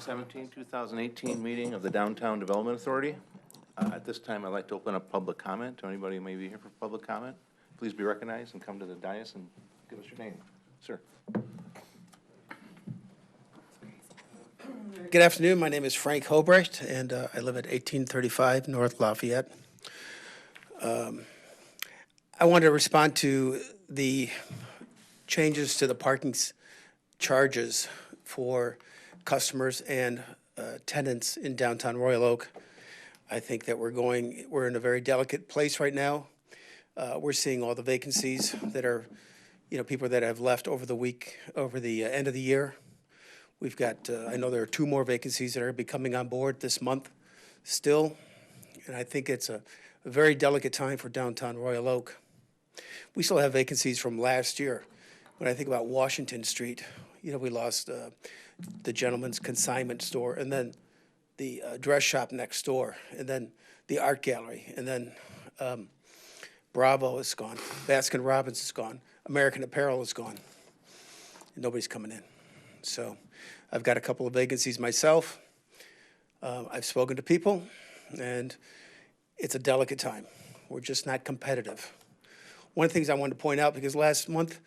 17, 2018 meeting of the Downtown Development Authority. At this time, I'd like to open up public comment. To anybody who may be here for public comment, please be recognized and come to the dais and give us your name. Sir. Good afternoon. My name is Frank Hobrecht, and I live at 1835 North Lafayette. I wanted to respond to the changes to the parking charges for customers and tenants in downtown Royal Oak. I think that we're in a very delicate place right now. We're seeing all the vacancies that are, people that have left over the end of the year. We've got, I know there are 2 more vacancies that are coming on board this month still, and I think it's a very delicate time for downtown Royal Oak. We still have vacancies from last year. When I think about Washington Street, we lost the gentleman's consignment store, and then the dress shop next door, and then the art gallery, and then Bravo is gone, Baskin Robbins is gone, American Apparel is gone, and nobody's coming in. So I've got a couple of vacancies myself. I've spoken to people, and it's a delicate time. We're just not competitive. One of the things I wanted to point out, because last month,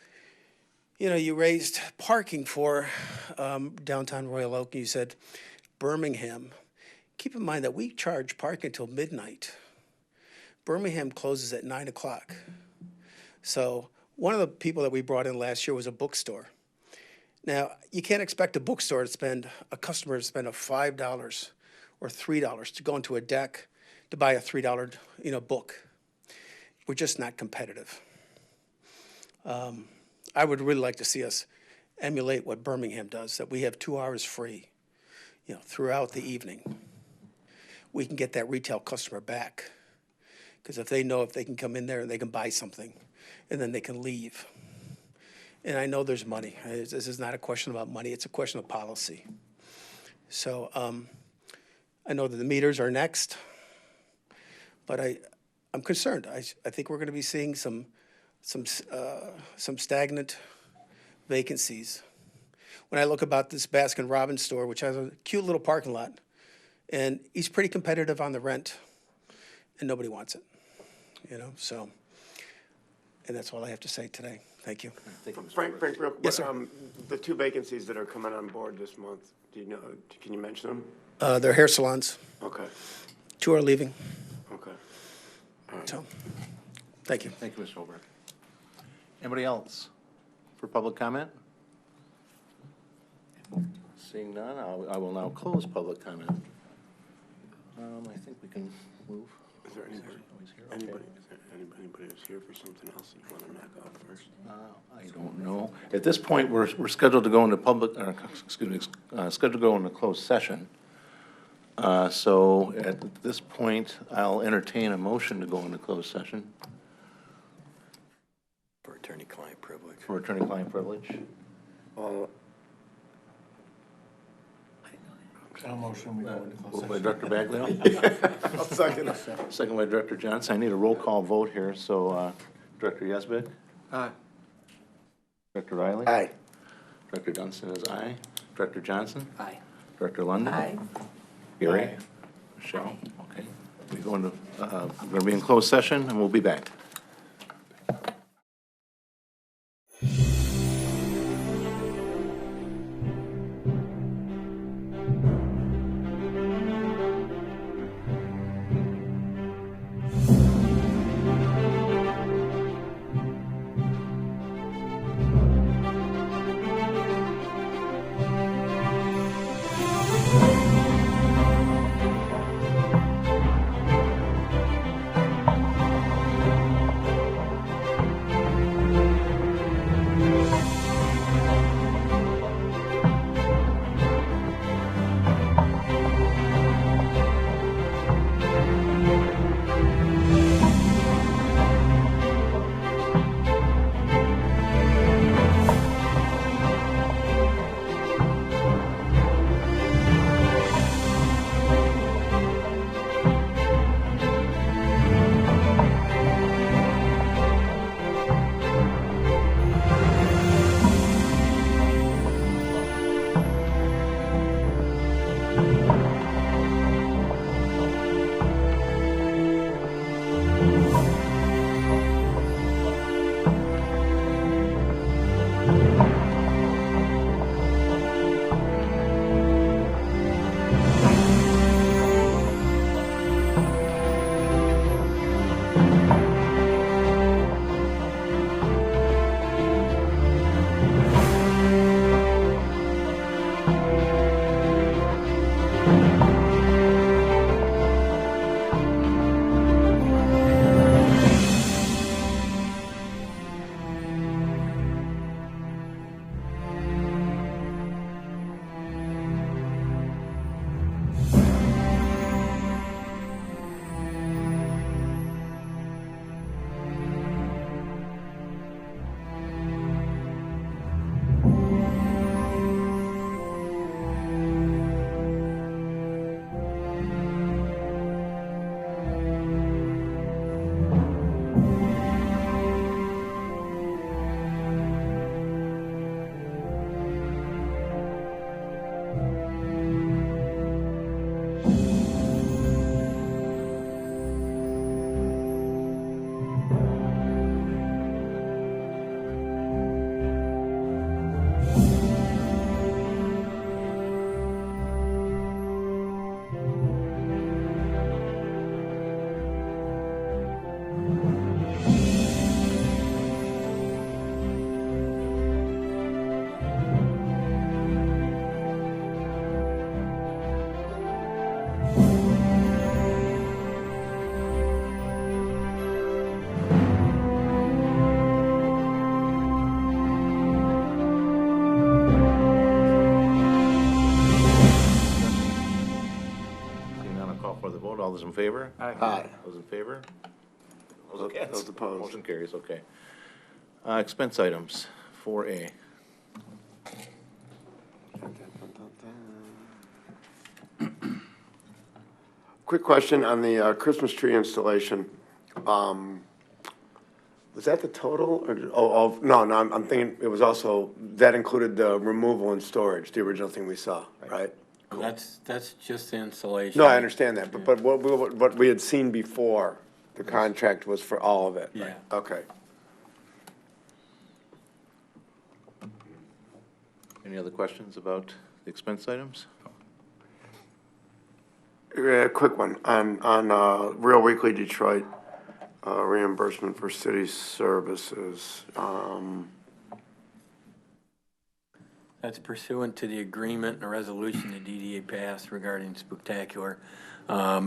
you raised parking for downtown Royal Oak, and you said Birmingham. Keep in mind that we charge parking until midnight. Birmingham closes at 9 o'clock. So one of the people that we brought in last year was a bookstore. Now, you can't expect a customer to spend a $5 or $3 to go into a deck to buy a $3, book. We're just not competitive. I would really like to see us emulate what Birmingham does, that we have 2 hours free, throughout the evening. We can get that retail customer back, because if they can come in there and they can buy something, and then they can leave. And I know there's money. This is not a question about money. It's a question of policy. So I know that the meters are next, but I'm concerned. I think we're going to be seeing some stagnant vacancies. When I look about this Baskin Robbins store, which has a cute little parking lot, and he's pretty competitive on the rent, and nobody wants it, so, and that's all I have to say today. Thank you. Thank you, Frank, yes, sir. The 2 vacancies that are coming on board this month, can you mention them? They're hair salons. Okay. 2 are leaving. Okay. All right. So, thank you. Thank you, Mr. Holbrook. Anybody else for public comment? Seeing none, I will now close public comment. I think we can move. Is there anybody who's here for something else that you want to knock out first? I don't know. At this point, we're scheduled to go into scheduled to go into closed session. So at this point, I'll entertain a motion to go into closed session. For attorney-client privilege. For attorney-client privilege. I'll motion we go into closed Moved by session. Director Baglio. I'll second. Second by Director Johnson. I need a roll call vote here, so Director Yesbick? Aye. Director Riley? Aye. Director Dunstan is aye. Director Johnson? Aye. Director London? Aye. Gary? Aye. Michelle? Okay. We're going to be in closed session, and we'll be back. All those in favor? Aye. Those in favor? Those Those against? opposed. Motion carries, okay. Expense items, 4A. Quick question on the Christmas tree installation. Was that the total, or, no, I'm thinking it was also, that included the removal and storage, the original thing we saw, right? That's just the installation. No, I understand that, but what we had seen before, the contract was for all of it? Yeah. Okay. Any other questions about the expense items? Quick one, on Real Weekly Detroit, reimbursement for city services. That's pursuant to the agreement and a resolution the DDA passed regarding Spooktacular.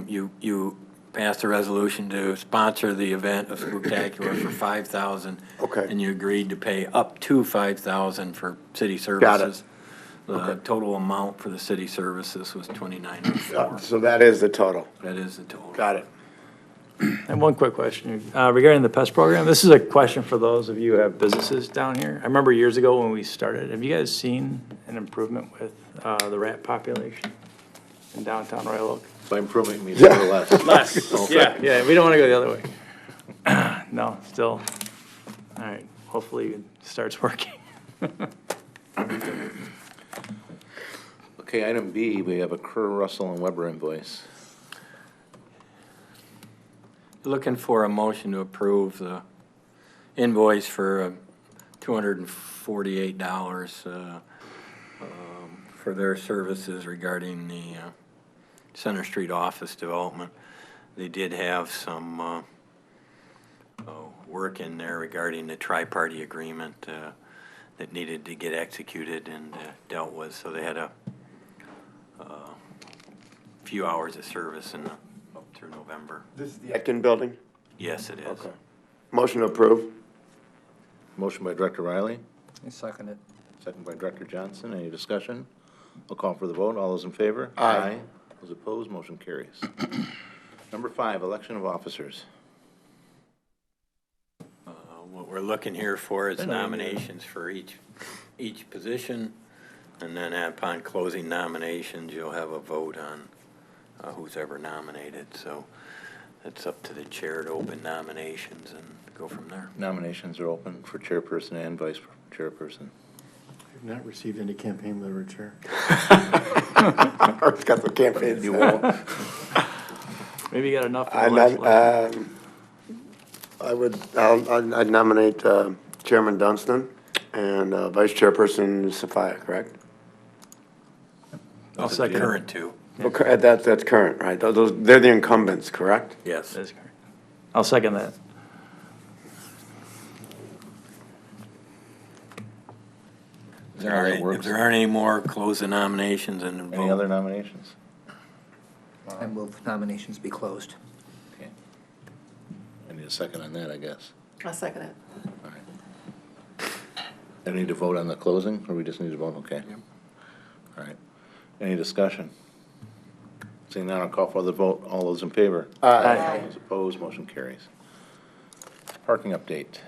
You passed a resolution to sponsor the event of Spooktacular for $5,000. Okay. And you agreed to pay up to $5,000 for city services. The total amount for the city services was $2,904. So that is the total. That is the total. Got it. And one quick question regarding the pest program. This is a question for those of you who have businesses down here. I remember years ago when we started, have you guys seen an improvement with the rat population in downtown Royal Oak? By improvement, means a little less. Less, Okay. yeah, we don't want to go the other way. No, still, all right, hopefully it starts working. Okay, item B, we have a Kerr, Russell, and Weber invoice. Looking for a motion to approve the invoice for $248 for their services regarding the Center Street office development. They did have some work in there regarding the tri-party agreement that needed to get executed and dealt with, so they had a few hours of service up through November. This is the Etkin building? Yes, it is. Okay. Motion to approve? Motion by Director Riley, I second it. second by Director Johnson. Any discussion? I'll call for the vote. All those in favor? Aye. Those opposed, motion carries. Number 5, election of officers. What we're looking here for is nominations for each position, and then upon closing nominations, you'll have a vote on who's ever nominated. So it's up to the chair to open nominations and go from there. Nominations are open for chairperson and vice chairperson. I've not received any campaign literature. It's got the campaign. You won't? Maybe you got enough for the last one. I'd nominate Chairman Dunstan and Vice Chairperson Sophia, correct? I'll second it. Current two. Okay, that's current, right? They're the incumbents, correct? Yes. That is correct. I'll second that. If there aren't any more, close the nominations and vote. Any other nominations? I move nominations be closed. Okay. I need a second on that, I guess. I'll second it. All right. I need to vote on the closing, or we just need to vote? Okay. All right. Any discussion? Seeing none, I'll call for the vote. All those in favor? Aye. Those opposed, motion carries. Parking update.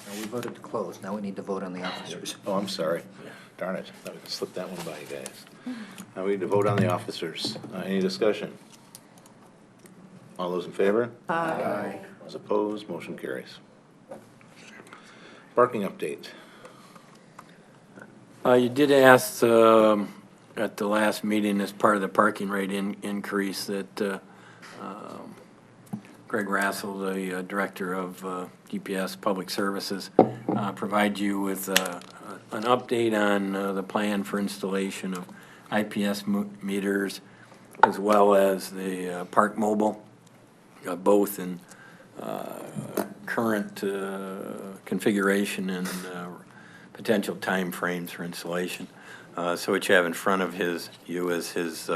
Now, we voted to close, now we need to vote on the officers. Oh, I'm sorry. Darn it. Thought we could slip that one by, you guys. Now we need to vote on the officers. Any discussion? All those in favor? Aye. Those opposed, motion carries. Parking update. You did ask at the last meeting as part of the parking rate increase that Greg Rassel, the Director of DPS Public Services, provide you with an update on the plan for installation of IPS meters as well as the Park Mobile, both in current configuration and potential timeframes for installation. So what you have in front of you is his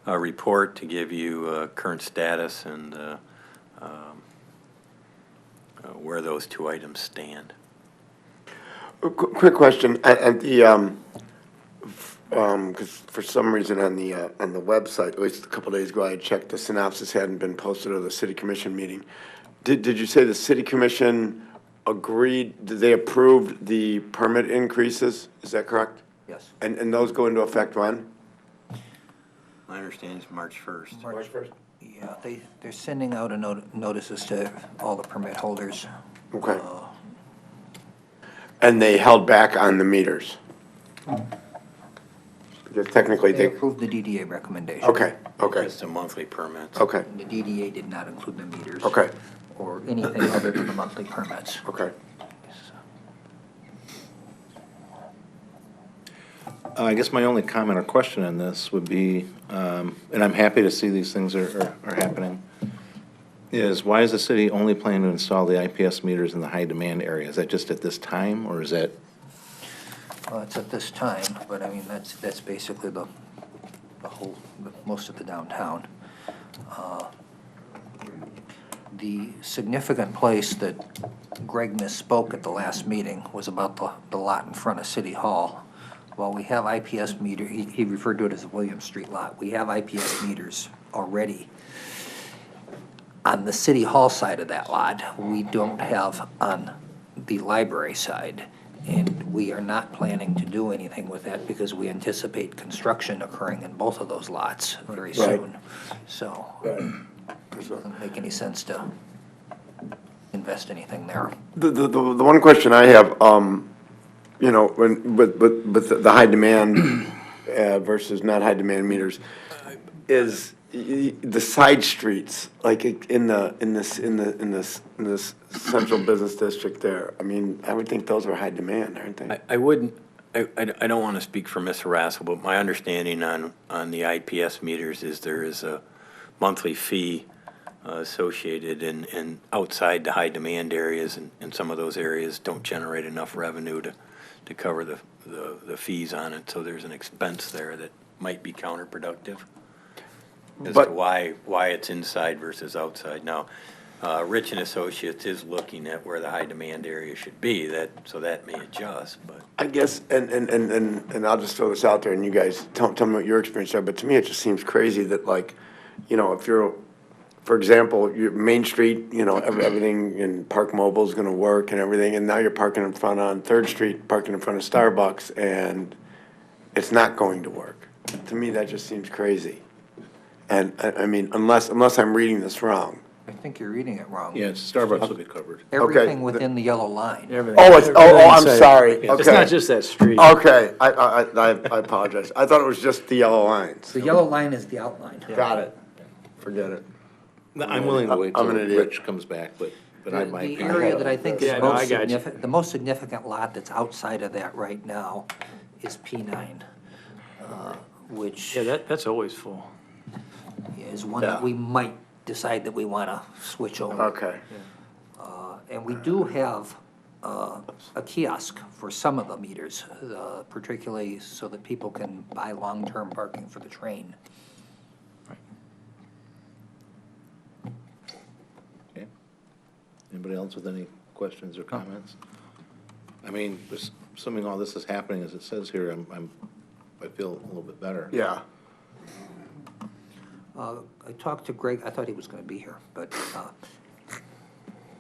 report to give you current status and where those two items stand. Quick question, at the, because for some reason on the website, at least a couple days ago, I checked, the synopsis hadn't been posted of the city commission meeting. Did you say the city commission agreed, did they approve the permit increases? Is that correct? Yes. And those go into effect when? My understanding is March 1st. March 1st. Yeah, they're sending out a notices to all the permit holders. Okay. And they held back on the meters? Because technically They they, approved the DDA recommendation. okay, okay, Just the monthly permits. okay, The DDA did not include the meters. okay, Or anything other than the monthly permits. okay. I guess my only comment or question on this would be, and I'm happy to see these things are happening, is why is the city only planning to install the IPS meters in the high demand area? Is that just at this time, or is that? Well, it's at this time, but I mean, that's basically the most of the downtown. The significant place that Greg misspoke at the last meeting was about the lot in front of City Hall. While we have IPS meter, he referred to it as the William Street lot. We have IPS meters already on the City Hall side of that lot. We don't have on the library side. And we are not planning to do anything with that because we anticipate construction occurring in both of those lots very soon. So it doesn't make any sense to invest anything there. The one question I have, you know, with the high demand versus not high demand meters, is the side streets, like in this central business district there. I mean, I would think those are high demand, aren't they? I wouldn't, I don't want to speak for Mr. Rassel, but my understanding on the IPS meters is there is a monthly fee associated and outside the high demand areas, and some of those areas don't generate enough revenue to cover the fees on it, so there's an expense there that might be counterproductive as to why it's inside versus outside. Now, Rich and Associates is looking at where the high demand area should be, so that may adjust, but. I guess, and I'll just throw this out there, and you guys tell me what your experience are, but to me, it just seems crazy that, like, you know, if you're, for example, your Main Street, you know, everything in Park Mobile is gonna work and everything, and now you're parking in front on Third Street, parking in front of Starbucks, and it's not going to work. To me, that just seems crazy. And, I mean, unless I'm reading this wrong. I think you're reading it wrong. Yes, Starbucks will be covered. Everything within the yellow line. I'm sorry, okay. It's not just that street. Okay, I apologize. I thought it was just the yellow lines. The yellow line is the outline. Got it. Forget it. I'm willing to wait I'm till an idiot. Rich comes back, but I might. The area that I think is Yeah, no, I most got you. significant, the most significant lot that's outside of that right now is P9, which Yeah, that's always full. is one that we might decide that we want to switch over. Okay. And we do have a kiosk for some of the meters, particularly so that people can buy long-term parking for the train. Anybody else with any questions or comments? I mean, assuming all this is happening as it says here, I feel a little bit better. Yeah. I talked to Greg, I thought he was gonna be here, but,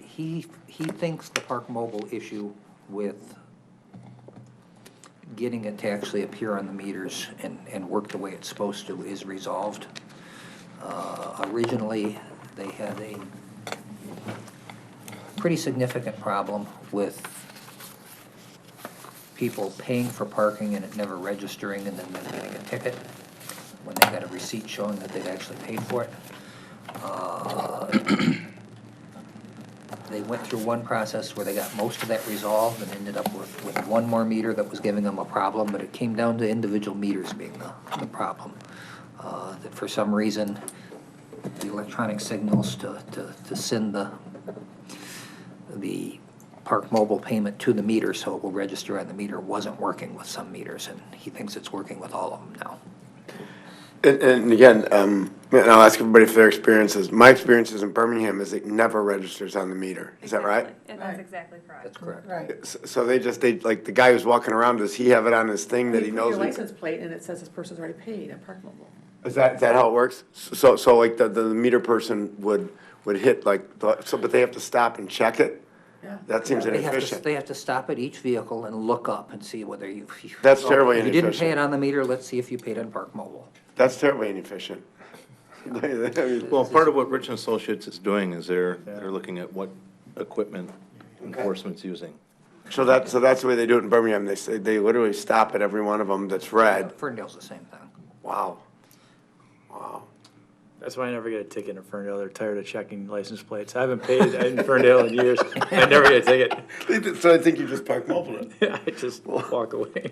he thinks the Park Mobile issue with getting it to actually appear on the meters and work the way it's supposed to is resolved. Originally, they had a pretty significant problem with people paying for parking and it never registering and then getting a ticket when they got a receipt showing that they'd actually paid for it. They went through one process where they got most of that resolved and ended up with one more meter that was giving them a problem, but it came down to individual meters being the problem. That for some reason, the electronic signals to send the Park Mobile payment to the meter so it will register on the meter wasn't working with some meters, and he thinks it's working with all of them now. And again, and I'll ask everybody for their experiences. My experiences in Birmingham is it never registers on the meter. Is that right? And that's exactly correct. That's correct. Right. So they like the guy who's walking around, does he have it on his thing that he You knows? put your license plate and it says this person's already paid at Park Mobile. Is that how it works? So like the meter person would hit like, but they have to stop and check it? Yeah. That seems inefficient. They have to stop at each vehicle and look up and see whether you. That's terribly If you didn't pay inefficient. it on the meter, let's see if you paid on Park Mobile. That's terribly inefficient. Well, part of what Rich and Associates is doing is they're looking at what equipment enforcement's using. So that's the way they do it in Birmingham. They literally stop at every one of them that's red. Ferndale's the same thing. Wow. That's why I never get a ticket in Ferndale. They're tired of checking license plates. I haven't paid in Ferndale in years. I never get a ticket. So I think you just Park Mobile it. I just walk away.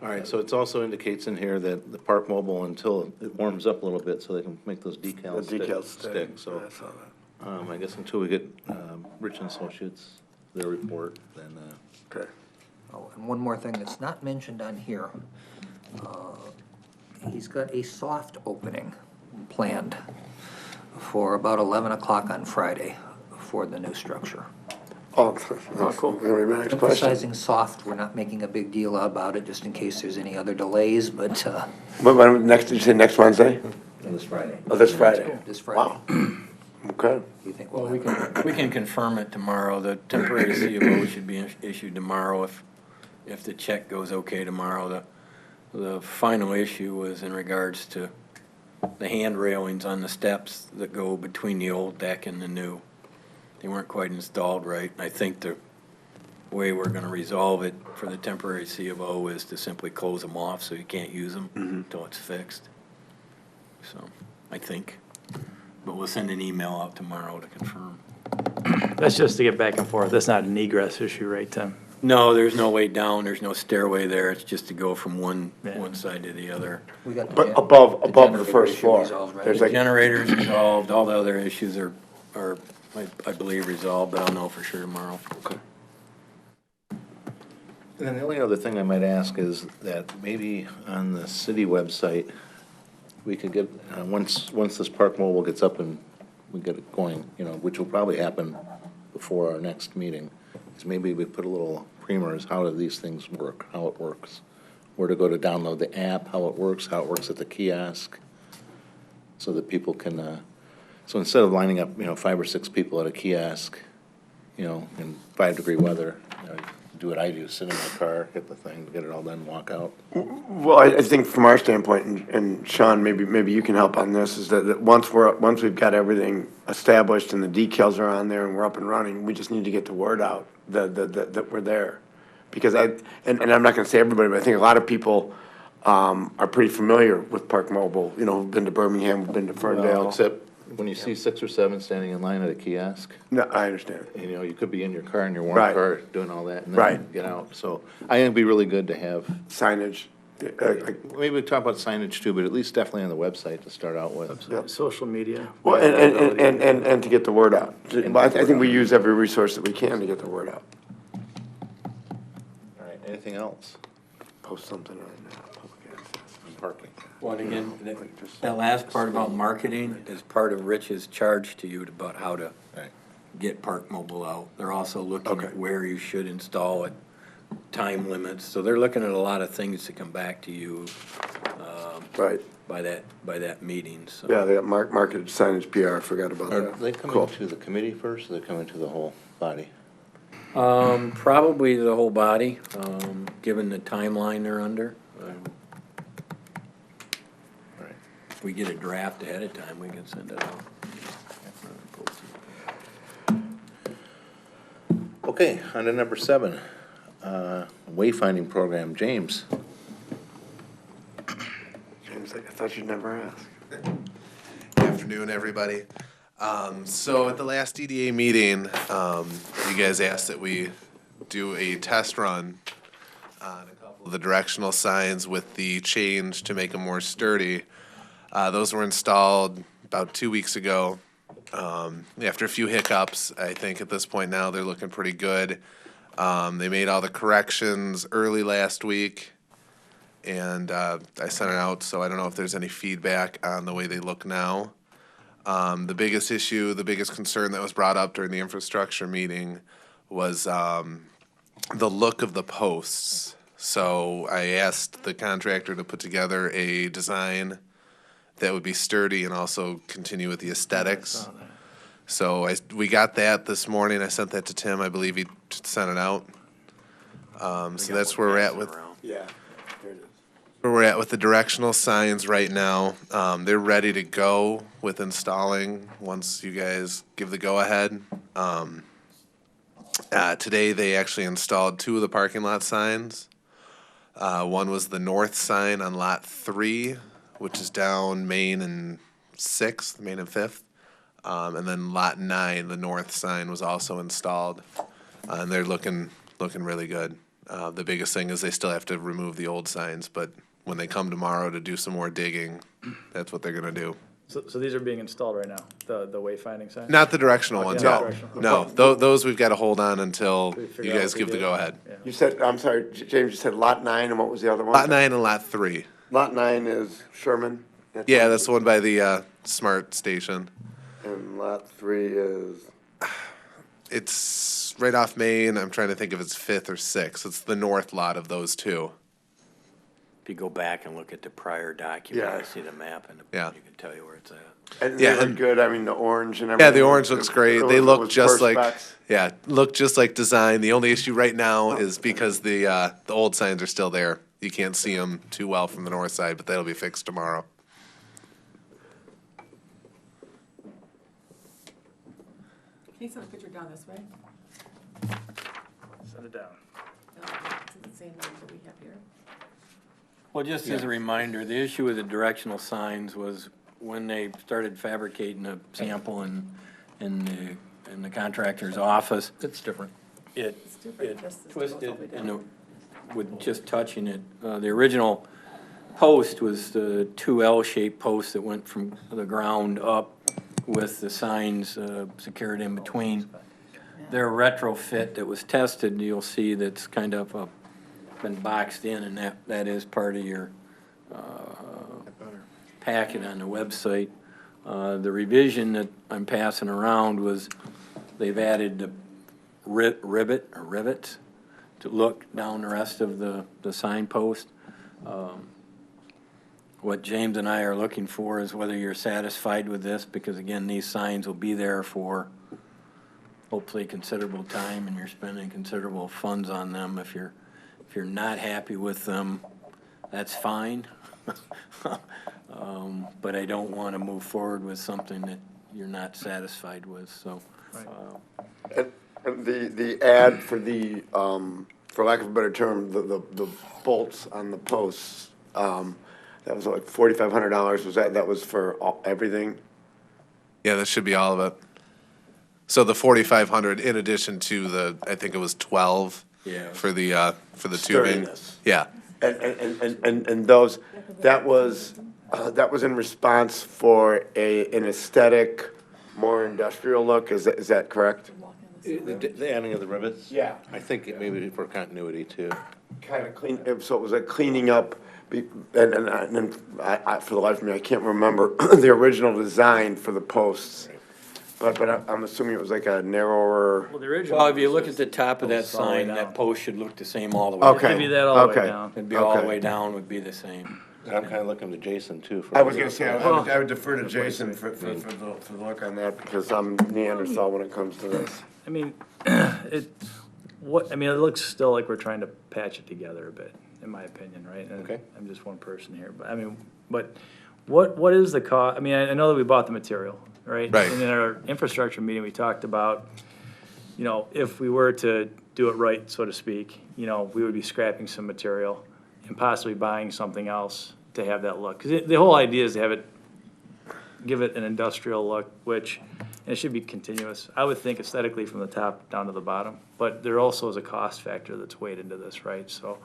All right, so it also indicates in here that the Park Mobile, until it warms up a little bit, so they can make those decals The decals stick. So, I saw that. I guess until we get Rich and Associates, their report, then, Okay. Oh, and one more thing that's not mentioned on here. He's got a soft opening planned for about 11 o'clock on Friday for the new structure. Oh, cool. Gonna be my next question. Emphasizing soft, we're not making a big deal about it just in case there's any other delays, but Did you say next Wednesday? this Friday. Oh, this Friday. this Friday. Wow. Okay. You think Well, we'll have we can confirm it tomorrow. The temporary CFO should be issued tomorrow if the check goes okay tomorrow. The final issue was in regards to the hand railings on the steps that go between the old deck and the new. They weren't quite installed right. I think the way we're gonna resolve it for the temporary CFO is to simply close them off so you can't use them until it's fixed. So, I think. But we'll send an email out tomorrow to confirm. That's just to get back and forth. That's not an egress issue, right, Tim? No, there's no way down, there's no stairway there, it's just to go from one Yeah. side to the other. We got the But gen- above the generator first issue floor, resolved, right? there's The like, generator's resolved, all the other issues are I believe resolved, but I'll know for sure tomorrow. And then the only other thing I might ask is that maybe on the city website, we could get, once this Park Mobile gets up and we get it going, which will probably happen before our next meeting, is maybe we put a little primers, how do these things work, how it works, where to go to download the app, how it works at the kiosk, so that people can, so instead of lining up, 5 or 6 people at a kiosk, in 5-degree weather, do what I do, sit in my car, hit the thing, get it all done, walk out. well, I think from our standpoint, and Sean, maybe you can help on this, is that once we've got everything established and the decals are on there and we're up and running, we just need to get the word out that we're there. Because and I'm not gonna say everybody, but I think a lot of people are pretty familiar with Park Mobile, who've been to Birmingham, who've been to Ferndale. Except when you see 6 or 7 standing in line at a kiosk, No, I understand. you could be in your car, in your warm Right. car, doing all that, and Right. then get out. So I think it'd be really good to have, Signage. maybe we talk about signage too, but at least definitely on the website to start out with. Yep. Social media. Well, and to get the word out. Well, I think we use every resource that we can to get the word out. All right, anything else Post something on public access. on parking? Well, and again, that last part about marketing is part of Rich's charge to you about how to Right. get Park Mobile out. They're also looking Okay. at where you should install it, time limits. So they're looking at a lot of things to come back to you Right. by that meeting, so. Yeah, they got marketed signage PR, I forgot about Are that. they coming Cool. to the committee first, or they coming to the whole body? Probably the whole body, given the timeline they're under. Right. If we get a draft ahead of time, we can send it out. Okay, on to number 7, Wayfinding Program. James? James, I thought you'd never ask. Afternoon, everybody. So at the last DDA meeting, you guys asked that we do a test run on a couple of the directional signs with the change to make them more sturdy. Those were installed about 2 weeks ago. After a few hiccups, I think at this point now they're looking pretty good. They made all the corrections early last week, and I sent it out, so I don't know if there's any feedback on the way they look now. The biggest issue, the biggest concern that was brought up during the infrastructure meeting was the look of the posts. So I asked the contractor to put together a design that would be sturdy and also continue with the aesthetics. So we got that this morning. I sent that to Tim. I believe he sent it out. So that's where we're at with. Yeah, there it is. Where we're at with the directional signs right now. They're ready to go with installing once you guys give the go-ahead. Today, they actually installed 2 of the parking lot signs. One was the north sign on Lot 3, which is down Main and 6th, Main and 5th. And then Lot 9, the north sign, was also installed. And they're looking really good. The biggest thing is they still have to remove the old signs, but when they come tomorrow to do some more digging, that's what they're gonna do. So these are being installed right now, the wayfinding signs? Not the directional ones, yeah, no. directional. No, those we've gotta hold on until We you figure out guys what we give the do. go-ahead. Yeah. You said, I'm sorry, James, you said Lot 9, and what was the other one? Lot 9 and Lot 3. Lot 9 is Sherman? Yeah, that's the one by the, smart station. And Lot 3 is, It's right off Main, I'm trying to think if it's 5th or 6th. It's the north lot of those 2. If you go back and look at the prior document, Yeah. I see the map and Yeah. you can tell you where it's at. and Yeah, they look and- good, I mean, the orange and everything. Yeah, the orange looks great. They It look was just like, perspex. yeah, look just like design. The only issue right now is because the old signs are still there. You can't see them too well from the north side, but that'll be fixed tomorrow. Can you send a picture down this way? Send it down. No, to the same one that we have here. Well, just as a reminder, the issue with the directional signs was when they started fabricating a sample in the contractor's office, It's different. it It's different. This is- goes all twisted the way down. and with just touching it. The original post was the 2 L-shaped posts that went from the ground up with the signs secured in between. Their retrofit that was tested, you'll see that's kind of been boxed in, and that is part of your packet on the website. The revision that I'm passing around was they've added the rivets to look down the rest of the signpost. What James and I are looking for is whether you're satisfied with this, because again, these signs will be there for hopefully considerable time, and you're spending considerable funds on them. If you're not happy with them, that's fine. But I don't want to move forward with something that you're not satisfied with, so. And the ad for the, for lack of a better term, the bolts on the posts, that was like $4,500, that was for everything? Yeah, that should be all of it. So the 4,500 in addition to the, I think it was 12 Yeah. for the tubing. Sturdiness. Yeah, And those, that was in response for an aesthetic, more industrial look, is that correct? The adding of the rivets? Yeah. I think it maybe for continuity too. Kind of clean, so it was like cleaning up For the life of me, I can't remember the original design for the posts. But I'm assuming it was like a narrower. Well, the original. Well, if you look at the top of that Posts all the way sign, down. that post should look the same all the way. Okay. It'd be that all the way Okay. down. It'd be all the Okay. way down would be the same. And I'm kind of looking to Jason too. For I was gonna say, I would defer to Jason for the look on that, because I'm Neanderthal when it comes to this. I mean, it looks still like we're trying to patch it together a bit, in my opinion, right? And Okay. I'm just one person here, but I mean, but what is the cost? I mean, I know that we bought the material, right? Right. And in our infrastructure meeting, we talked about, if we were to do it right, so to speak, we would be scrapping some material and possibly buying something else to have that look. Because the whole idea is to have it, give it an industrial look, and it should be continuous. I would think aesthetically from the top down to the bottom, but there also is a cost factor that's weighed into this, right? So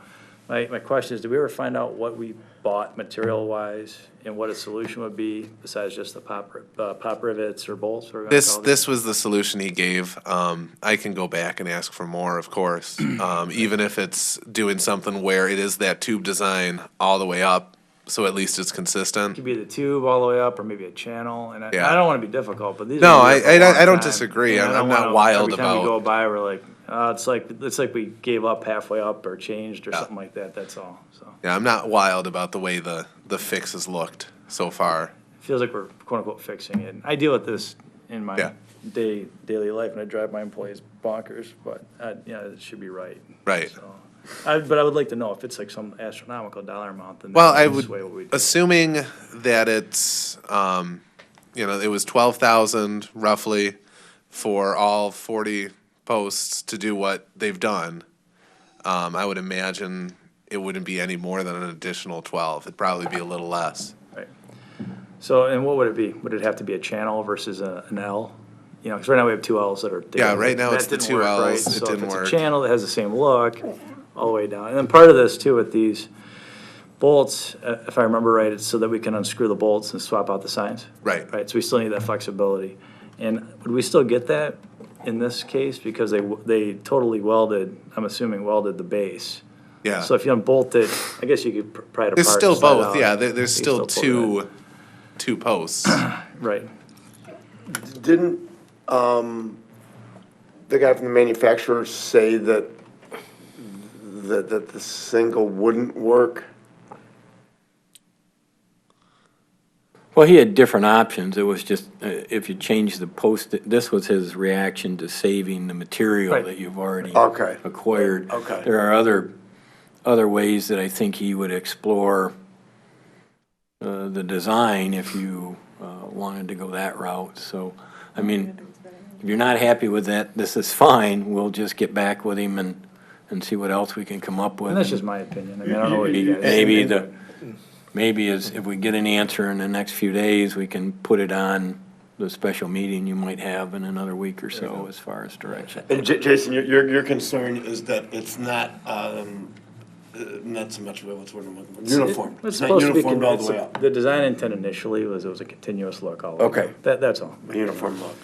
my question is, did we ever find out what we bought material-wise and what a solution would be besides just the pop rivets or bolts? Or This was the solution he gave. I can go back and ask for more, of course. Even if it's doing something where it is that tube design all the way up, so at least it's consistent. Could be the tube all the way up, or maybe a channel, and I Yeah. don't want to be difficult, but these. No, are gonna be here for a long I don't time, disagree. and I I'm don't not wanna- wild Every time we about- go by, we're like, it's like we gave up halfway up or changed or Yeah. something like that, that's all, so. Yeah, I'm not wild about the way the fix has looked so far. Feels like we're quote-unquote fixing it. I deal with this in my Yeah. daily life, and I drive my employees bonkers, but, it should be right. Right. So, but I would like to know if it's like some astronomical dollar amount, then Well, I that's would, sway what we do. assuming that it's, it was 12,000 roughly for all 40 posts to do what they've done. I would imagine it wouldn't be any more than an additional 12. It'd probably be a little less. Right. So, and what would it be? Would it have to be a channel versus an L? Because right now we have two L's that are. Yeah, right now That it's the didn't two work, Ls. right? It So didn't if it's work. a channel that has the same look, all the way down. And then part of this too with these bolts, if I remember right, it's so that we can unscrew the bolts and swap out the signs. Right. Right, so we still need that flexibility. And would we still get that in this case? Because they totally welded, I'm assuming welded the base. Yeah. So if you unbolt it, I guess you could pry it apart. There's still and slide both, out. yeah. You There's can still pull it two posts. in. Right. Didn't, the guy from the manufacturer say that the single wouldn't work? Well, he had different options. It was just, if you change the post, this was his reaction to saving the material Right. that you've already Okay. acquired. Okay. There are other ways that I think he would explore the design if you wanted to go that route. So, I mean, if you're not happy with that, this is fine. We'll just get back with him and see what else we can come up with. And that's just my opinion. I mean, I don't know what you guys. Maybe if we get an answer in the next few days, we can put it on the special meeting you might have in another week or so as far as direction. And Jason, your concern is that it's not, not so much of a, what's the word I'm looking for, uniform. It's not supposed to be, uniformed all the way up. the design intent initially was it was a continuous look all the way. Okay. up. That's all. A uniform look.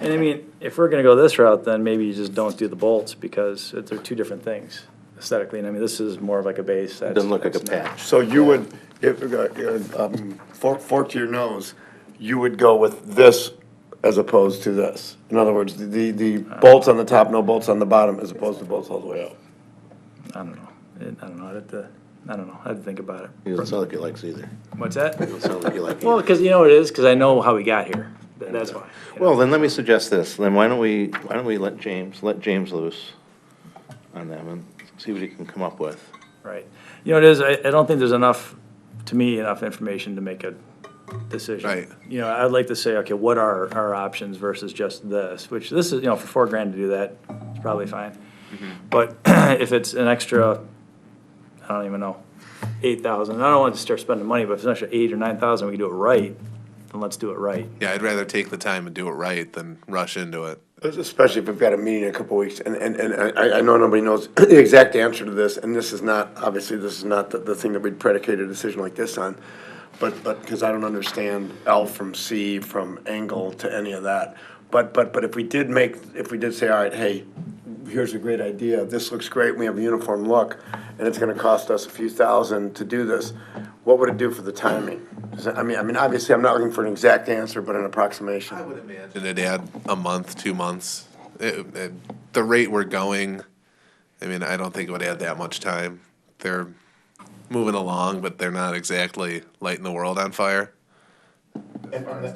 And I mean, if we're gonna go this route, then maybe you just don't do the bolts because they're two different things aesthetically. And I mean, this is more of like a base. It doesn't look like a that's not- patch. So you would, if, fork to your nose, you would go with this as opposed to this? In other words, the bolts on the top, no bolts on the bottom, as opposed to bolts all the way up? I don't know. I don't know. I don't know. I had to think about it. He doesn't sound like he likes either. What's that? He doesn't sound like he likes Well, either. because you know what it is? Because I know how we got here. That's why. Well, then let me suggest this. Then why don't we let James loose on them and see what he can come up with. Right. You know, it is, I don't think there's enough information to make a decision. Right. You know, I'd like to say, okay, what are our options versus just this, which this is, for $4,000 to do that, it's probably fine. But if it's an extra, I don't even know, 8,000, I don't want to start spending money, but if it's an extra 8,000 or 9,000, we can do it right, then let's do it right. Yeah, I'd rather take the time and do it right than rush into it. Especially if we've got a meeting in a couple of weeks, and I know nobody knows the exact answer to this, and this is not, obviously, this is not the thing that we'd predicate a decision like this on, but, because I don't understand L from C, from angle to any of that. But if we did say, all right, hey, here's a great idea, this looks great, we have a uniform look, and it's gonna cost us a few thousand to do this, what would it do for the timing? I mean, obviously, I'm not looking for an exact answer, but an approximation. I would imagine it'd add a month, 2 months. The rate we're going, I mean, I don't think it would add that much time. They're moving along, but they're not exactly lighting the world on fire.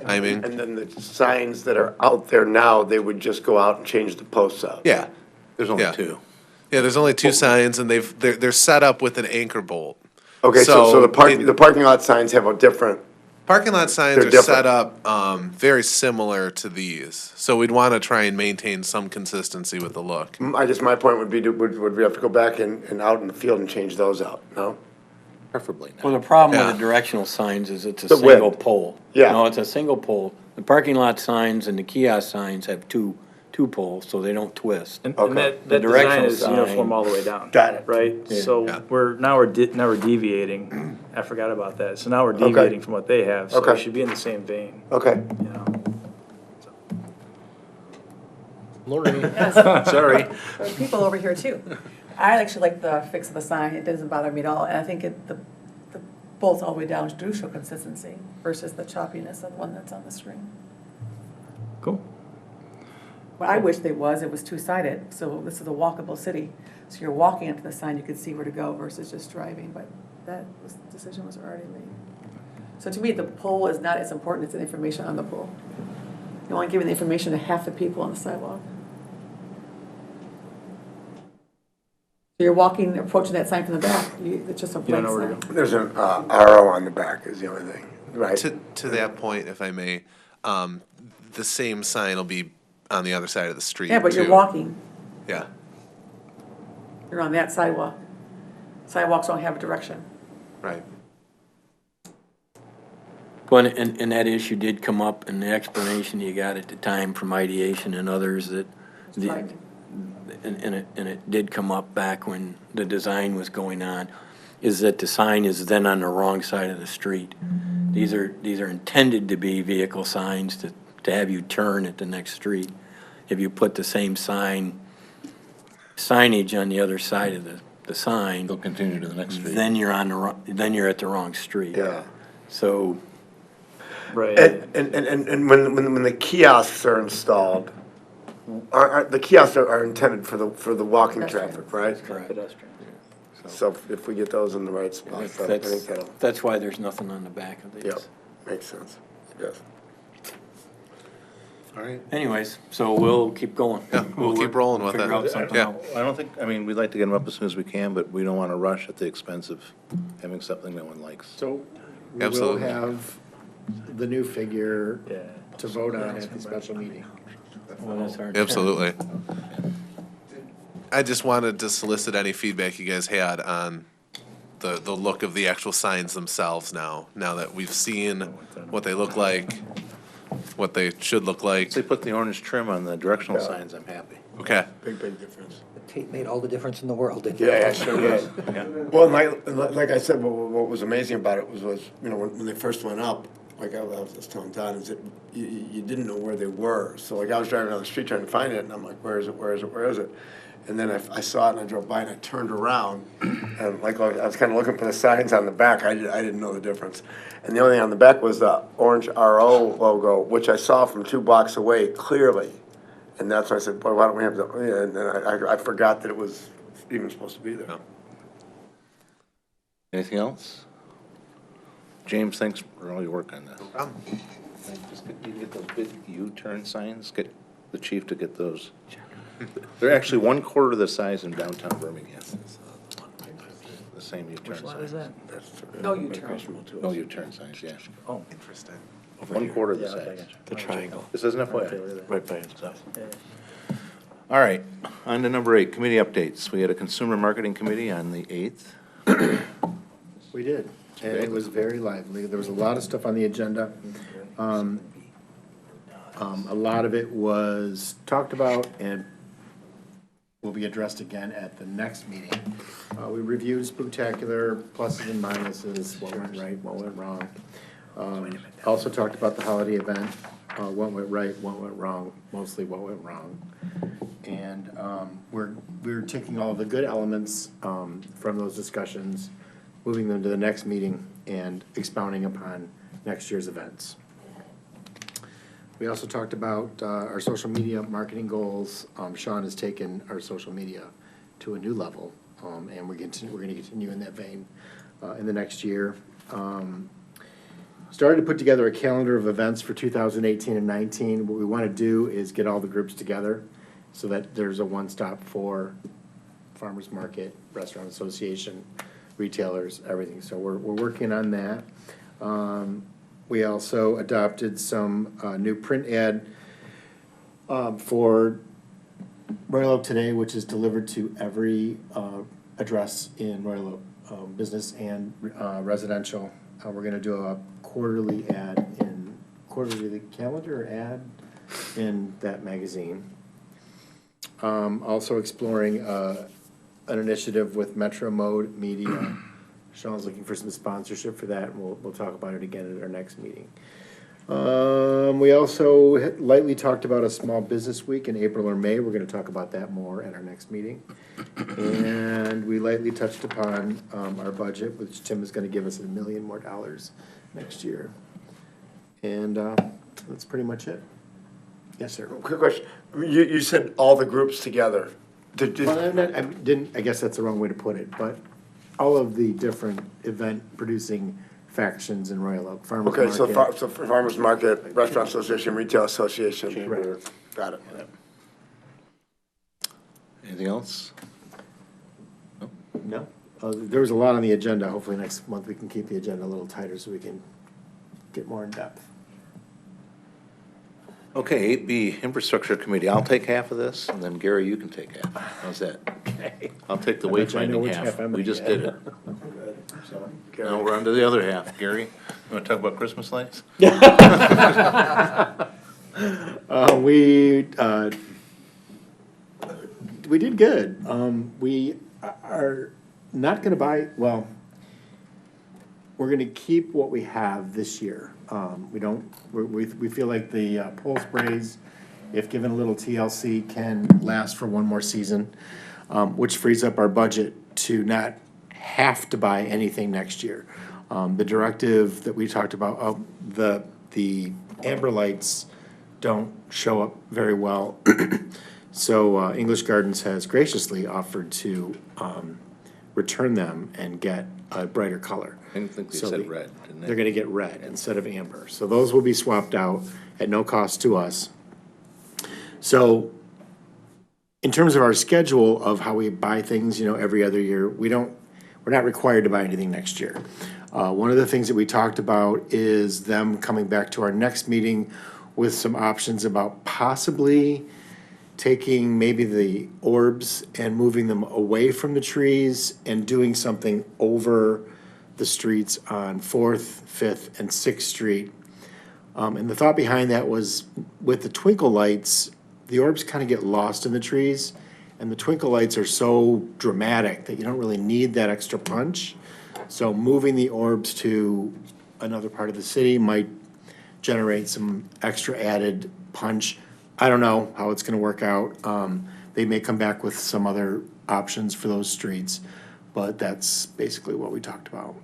I mean, And then the signs that are out there now, they would just go out and change the posts out. yeah, There's only Yeah. two. yeah. There's only 2 signs, and they're set up with an anchor bolt. Okay, so the it- parking lot signs have a different, Parking lot signs They're are set different. up very similar to these, so we'd want to try and maintain some consistency with the look. I guess my point would be, would we have to go back and out in the field and change those out, no? Preferably Well, not. the problem Yeah. with the directional signs is it's a The single width. pole. Yeah. No, it's a single pole. The parking lot signs and the kiosk signs have two poles, so they don't twist. And Okay. that The design directional is uniform sign- all the way down. Got it. Right? So Yeah. now we're deviating. I forgot about that. So now we're deviating from what they have. So Okay. we should be in the same vein, Okay. you know? Lori, Yes, sorry. there are people over here too. I actually like the fix of the sign, it doesn't bother me at all, and I think the bolts all the way down do show consistency versus the choppiness of the one that's on the screen. Cool. What I wish it was two-sided, so this is a walkable city. So you're walking up to the sign, you can see where to go versus just driving, but decision was already made. So to me, the pole is not as important as the information on the pole. You're only giving the information to half the people on the sidewalk. So you're walking, approaching that sign from the back, it's just a You don't blank know where to sign. go. There's an arrow on the back is the only thing, right? To that point, if I may, the same sign will be on the other side of the street, Yeah, but you're too. walking, Yeah, you're on that sidewalk. Sidewalks don't have a direction. right. Well, and that issue did come up in the explanation you got at the time from ideation and others that, Right. and it did come up back when the design was going on, is that the sign is then on the wrong side of the street. These are intended to be vehicle signs to have you turn at the next street. If you put the same signage on the other side of the sign, They'll continue to the next street. then you're at the wrong street. Yeah. So, Right. And when the kiosks are installed, the kiosks are intended for the walking Pedestrian. traffic, right? correct. Pedestrian. So if we get those in the right spots, I think that'll, That's why there's nothing on the back of these. yep, makes sense, yes. All right. Anyways, so we'll keep going. Yeah, we'll keep rolling with figure it. out something Yeah. else. I don't think, I mean, we'd like to get them up as soon as we can, but we don't want to rush at the expense of having something no one likes. So we will Absolutely. have the new figure Yeah. to vote on at the special meeting. Well, that's our intent. Absolutely. I just wanted to solicit any feedback you guys had on the look of the actual signs themselves now that we've seen what they look like, what they should look like. If they put the orange trim on the directional signs, I'm happy. Okay. Big difference. The tape made all the difference in the world, didn't it? Yeah, sure was. Well, like I said, what was amazing about it was, you know, when they first went up, like I was telling Don, is that you didn't know where they were. So like I was driving down the street trying to find it, and I'm like, where is it? And then I saw it, and I drove by, and I turned around, and like I was kind of looking for the signs on the back. I didn't know the difference. And the only thing on the back was the orange RO logo, which I saw from 2 blocks away clearly. And that's when I said, boy, why don't we have the, yeah, and then I forgot that it was even supposed to be there. Anything else? James, thanks for all your work on this. problem. Just you can get those big U-turn signs, get the chief to get those. They're actually 1/4 the size in downtown Birmingham. The same U-turn signs. Which lot is that? No U-turn. No U-turn signs, yeah. Oh. Interesting. 1/4 the Yeah, okay, I size. got you. The triangle. This isn't FYI. Right by his house. All right, on to number 8, committee updates. We had a consumer marketing committee on the 8th. We did, and it was very lively. There was a lot of stuff on the agenda. A lot of it was talked about and will be addressed again at the next meeting. We reviewed Spooktacular, pluses and minuses, what went right, what went wrong. Also talked about the holiday event, what went right, what went wrong, mostly what went wrong. And we're taking all the good elements from those discussions, moving them to the next meeting and expounding upon next year's events. We also talked about our social media marketing goals. Sean has taken our social media to a new level, and we're going to continue in that vein in the next year. Started to put together a calendar of events for 2018 and 19. What we want to do is get all the groups together so that there's a one-stop for farmers market, restaurant association, retailers, everything. So we're working on that. We also adopted some new print ad for Royal Oak Today, which is delivered to every address in Royal Oak, business and residential. We're gonna do a quarterly calendar ad in that magazine. Also exploring an initiative with Metro Mode Media. Sean's looking for some sponsorship for that, and we'll talk about it again at our next meeting. We also lightly talked about a small business week in April or May. We're gonna talk about that more at our next meeting. And we lightly touched upon our budget, which Tim is gonna give us $1 million more next year. And that's pretty much it. Yes, sir. Quick question. You said all the groups together. Well, I guess that's the wrong way to put it, but all of the different event-producing factions in Royal Oak, Farmers Okay, Market. so for Farmers Market, Restaurant Association, Retail Association. Chamber. Got it. Anything else? No? There was a lot on the agenda. Hopefully next month we can keep the agenda a little tighter so we can get more in depth. Okay, 8B, Infrastructure Committee. I'll take half of this, and then Gary, you can take half. How's that? Okay. I'll take the I bet you I know wayfinding which half. half I'm We gonna just get. did it. Now we're on to the other half. Gary, you want to talk about Christmas lights? We did good. We are not gonna buy, well, we're gonna keep what we have this year. We feel like the pole sprays, if given a little TLC, can last for one more season, which frees up our budget to not have to buy anything next year. The directive that we talked about, the amber lights don't show up very well. So English Gardens has graciously offered to return them and get a brighter color. I didn't think they So said red, didn't they? They're gonna get red instead of amber. So those will be swapped out at no cost to us. So in terms of our schedule of how we buy things, every other year, we're not required to buy anything next year. One of the things that we talked about is them coming back to our next meeting with some options about possibly taking maybe the orbs and moving them away from the trees and doing something over the streets on 4th, 5th, and 6th Street. And the thought behind that was with the twinkle lights, the orbs kind of get lost in the trees, and the twinkle lights are so dramatic that you don't really need that extra punch. So moving the orbs to another part of the city might generate some extra added punch. I don't know how it's gonna work out. They may come back with some other options for those streets, but that's basically what we talked about.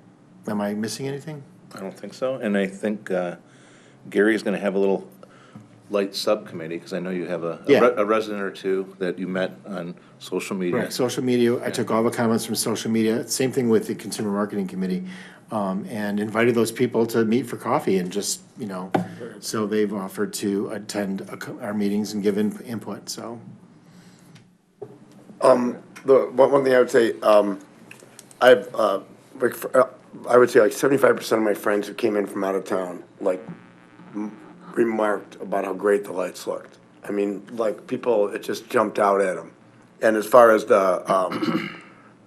Am I missing anything? I don't think so. And I think Gary's going to have a little light subcommittee, because I know you have a resident or two that you met on social media. Right, social media, I took all the comments from social media, same thing with the Consumer Marketing Committee, and invited those people to meet for coffee and just, so they've offered to attend our meetings and give input, so. The one thing I would say, I would say like 75% of my friends who came in from out of town, remarked about how great the lights looked. I mean, people, it just jumped out at them. And as far as the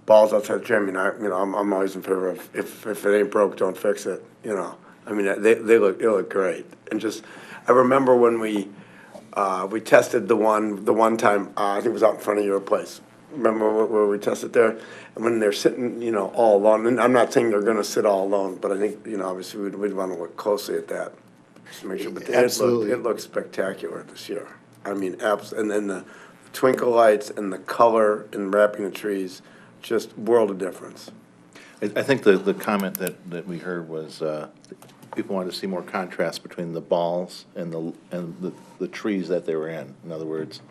balls outside the gym, I'm always in favor of if it ain't broke, don't fix it. I mean, they look great. And I remember when we tested the one time, I think it was out in front of your place. Remember where we tested there? And when they're sitting, all alone, and I'm not saying they're gonna sit all alone, but I think, obviously we'd wanna look closely at that. Just to make sure, but Absolutely. it looks spectacular this year. I mean, and then the twinkle lights and the color and wrapping the trees, just world of difference. I think the comment that we heard was, people wanted to see more contrast between the balls and the trees that they were in. In other words,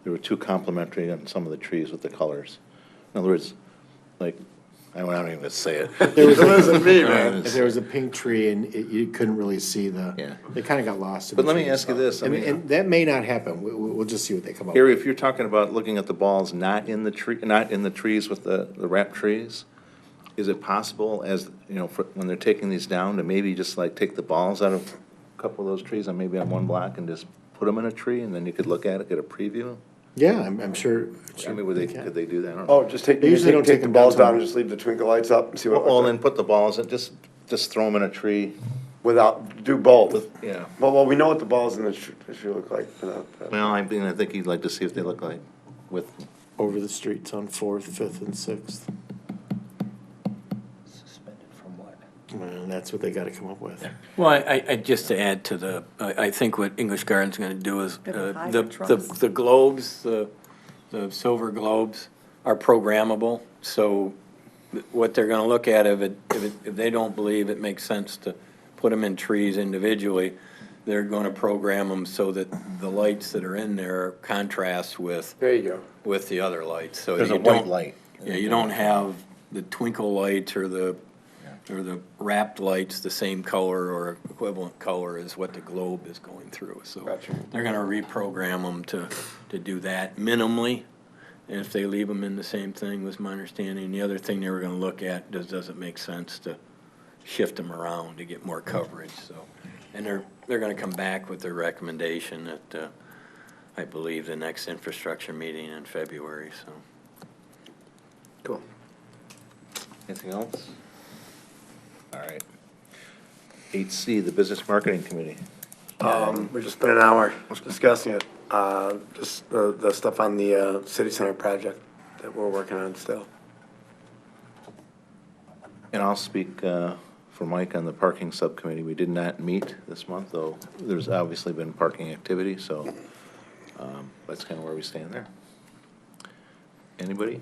they were too complementary on some of the trees with the colors. In other words, like, I don't even say it. It wasn't me, man. If there was a pink tree and you couldn't really see Yeah. they kind of got lost in But the let me trees. ask you this, I mean, And that may not happen. We'll just see what they come up Gary, with. if you're talking about looking at the balls not in the tree, not in the trees with the wrapped trees, is it possible, as, you know, when they're taking these down, to maybe just like take the balls out of a couple of those trees and maybe on one block and just put them in a tree, and then you could look at it, get a preview? Yeah, I'm sure. I mean, could they do that? I don't know. Oh, just take, They usually don't take take the them balls downtown. down and just leave the twinkle lights up and see what. Well, then put the balls, and just throw them in a tree. Without, do both. Yeah. Well, we know what the balls in the tree look like. Well, I mean, I think you'd like to see what they look like with, Over the streets on 4th, 5th, and 6th. Suspended from what? And that's what they gotta come up with. Well, I just to add to the, I think what English Garden's gonna do is, They have high the trunks. globes, the silver globes are programmable, so what they're gonna look at, if they don't believe it makes sense to put them in trees individually, they're gonna program them so that the lights that are in there contrast with There you go. with the other lights, so there's a you white don't, light. yeah, you don't have the twinkle lights or the wrapped lights the same color or equivalent color as what the globe is going through, so. Gotcha. They're gonna reprogram them to do that minimally, and if they leave them in the same thing, was my understanding. The other thing they were gonna look at, does it make sense to shift them around to get more coverage, so. And they're gonna come back with their recommendation at, I believe, the next infrastructure meeting in February, so. Cool. Anything else? All right. 8C, the Business Marketing Committee. We just spent an hour discussing it, just the stuff on the city center project that we're working on still. And I'll speak for Mike on the Parking Subcommittee. We did not meet this month, though there's obviously been parking activity, so that's kind of where we stand there. Anybody?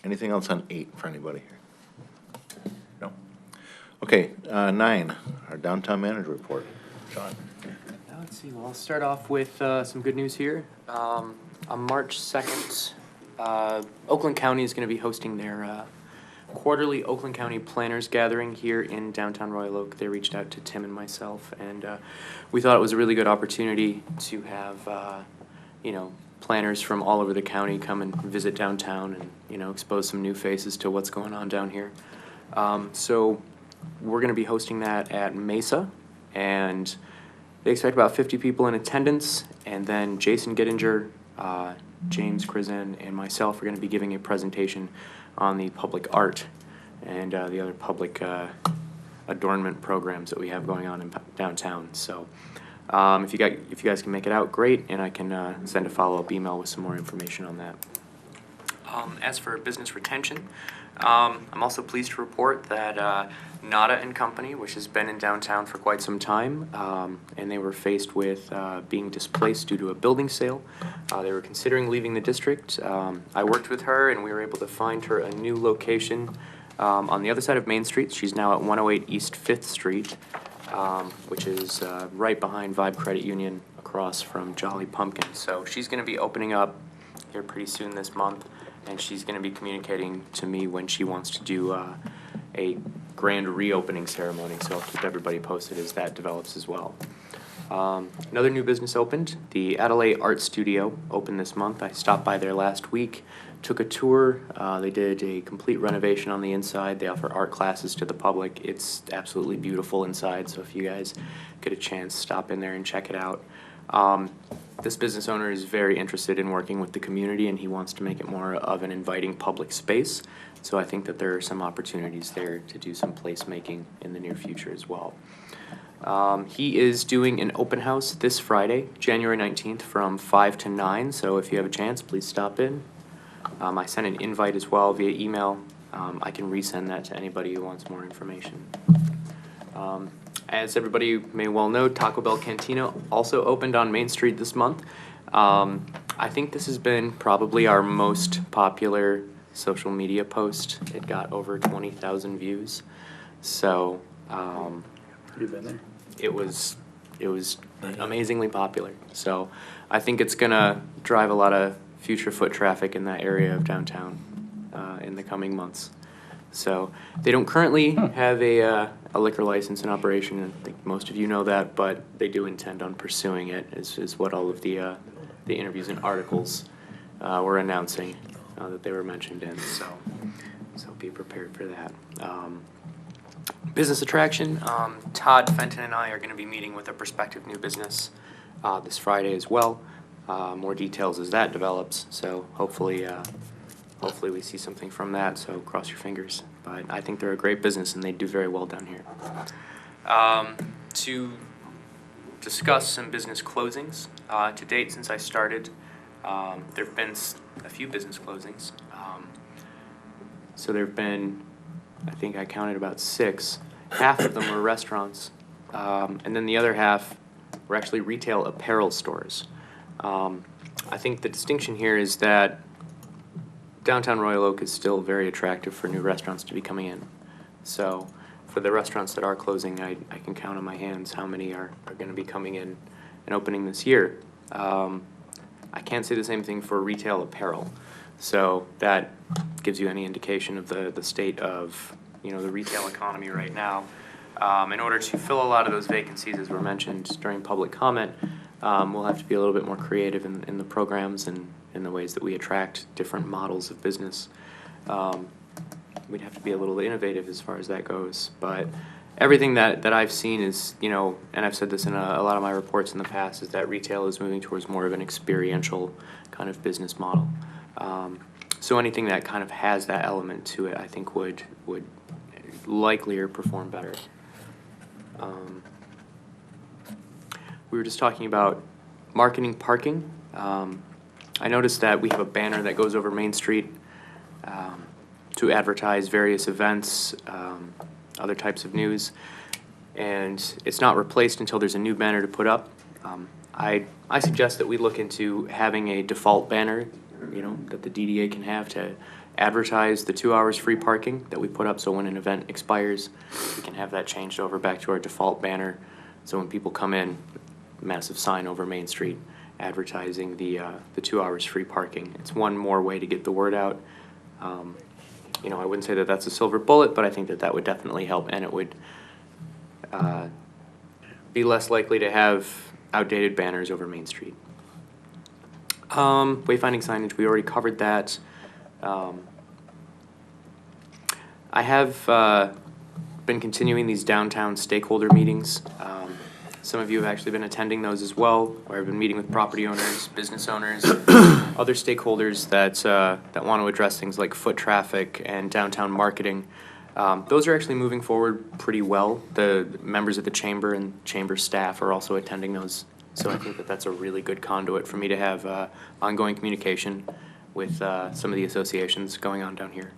Anything else on 8 for anybody here? No? Okay, 9, our downtown manager report. Sean? Let's see, well, I'll start off with some good news here. On March 2nd, Oakland County is going to be hosting their quarterly Oakland County Planners Gathering here in downtown Royal Oak. They reached out to Tim and myself, and we thought it was a really good opportunity to have, planners from all over the county come and visit downtown and, expose some new faces to what's going on down here. So we're going to be hosting that at Mesa, and they expect about 50 people in attendance, and then Jason Gittinger, James Krizan, and myself are going to be giving a presentation on the public art and the other public adornment programs that we have going on in downtown. So if you guys can make it out, great, and I can send a follow-up email with some more information on that. As for business retention, I'm also pleased to report that Nada and Company, which has been in downtown for quite some time, and they were faced with being displaced due to a building sale. They were considering leaving the district. I worked with her, and we were able to find her a new location on the other side of Main Street. She's now at 108 East 5th Street, which is right behind Vibe Credit Union across from Jolly Pumpkin. So she's going to be opening up here pretty soon this month, and she's going to be communicating to me when she wants to do a grand reopening ceremony, so I'll keep everybody posted as that develops as well. Another new business opened, the Adelaide Art Studio opened this month. I stopped by there last week, took a tour. They did a complete renovation on the inside. They offer art classes to the public. It's absolutely beautiful inside, so if you guys get a chance, stop in there and check it out. This business owner is very interested in working with the community, and he wants to make it more of an inviting public space. So I think that there are some opportunities there to do some placemaking in the near future as well. He is doing an open house this Friday, January 19th from 5 to 9. So if you have a chance, please stop in. I sent an invite as well via email. I can resend that to anybody who wants more information. As everybody may well know, Taco Bell Cantina also opened on Main Street this month. I think this has been probably our most popular social media post. It got over 20,000 views. So, You've been there? it was amazingly popular. So I think it's gonna drive a lot of future foot traffic in that area of downtown in the coming months. So they don't currently have a liquor license in operation, and I think most of you know that, but they do intend on pursuing it, is what all of the interviews and articles were announcing that they were mentioned in. So be prepared for that. Business attraction, Todd Fenton and I are going to be meeting with a prospective new business this Friday as well. More details as that develops, so hopefully we see something from that, so cross your fingers. But I think they're a great business and they do very well down here. To discuss some business closings, to date since I started, there have been a few business closings. So there have been, I think I counted about 6. Half of them were restaurants, and then the other half were actually retail apparel stores. I think the distinction here is that downtown Royal Oak is still very attractive for new restaurants to be coming in. So for the restaurants that are closing, I can count on my hands how many are going to be coming in and opening this year. I can't say the same thing for retail apparel. So that gives you any indication of the state of the retail economy right now. In order to fill a lot of those vacancies, as were mentioned during public comment, we'll have to be a little bit more creative in the programs and in the ways that we attract different models of business. We'd have to be a little innovative as far as that goes. But everything that I've seen is, and I've said this in a lot of my reports in the past, is that retail is moving towards more of an experiential kind of business model. So anything that kind of has that element to it, I think would likelier perform better. We were just talking about marketing parking. I noticed that we have a banner that goes over Main Street to advertise various events, other types of news, and it's not replaced until there's a new banner to put up. I suggest that we look into having a default banner, that the DDA can have to advertise the 2 hours free parking that we put up, so when an event expires, we can have that changed over back to our default banner. So when people come in, massive sign over Main Street advertising the 2 hours free parking. It's one more way to get the word out. I wouldn't say that that's a silver bullet, but I think that would definitely help, and it would be less likely to have outdated banners over Main Street. Wayfinding signage, we already covered that. I have been continuing these downtown stakeholder meetings. Some of you have actually been attending those as well, where I've been meeting with property owners, business owners, other stakeholders that want to address things like foot traffic and downtown marketing. Those are actually moving forward pretty well. The members of the chamber and chamber staff are also attending those. So I think that that's a really good conduit for me to have ongoing communication with some of the associations going on down here.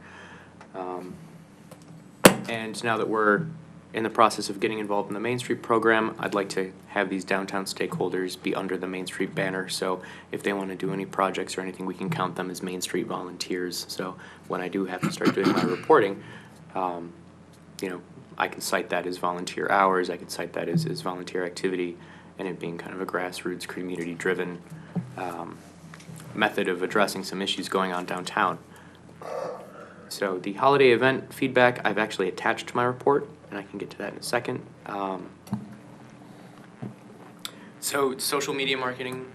And now that we're in the process of getting involved in the Main Street program, I'd like to have these downtown stakeholders be under the Main Street banner. So if they want to do any projects or anything, we can count them as Main Street volunteers. So when I do have to start doing my reporting, I can cite that as volunteer hours, I can cite that as volunteer activity, and it being kind of a grassroots, community-driven method of addressing some issues going on downtown. So the holiday event feedback I've actually attached to my report, and I can get to that in a second. So social media marketing,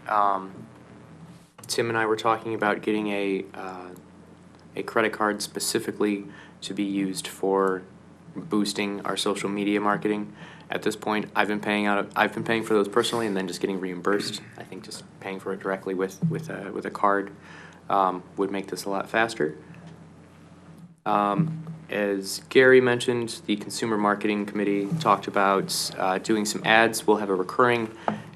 Tim and I were talking about getting a credit card specifically to be used for boosting our social media marketing. At this point, I've been paying for those personally and then just getting reimbursed. I think just paying for it directly with a card would make this a lot faster. As Gary mentioned, the Consumer Marketing Committee talked about doing some ads. We'll have a recurring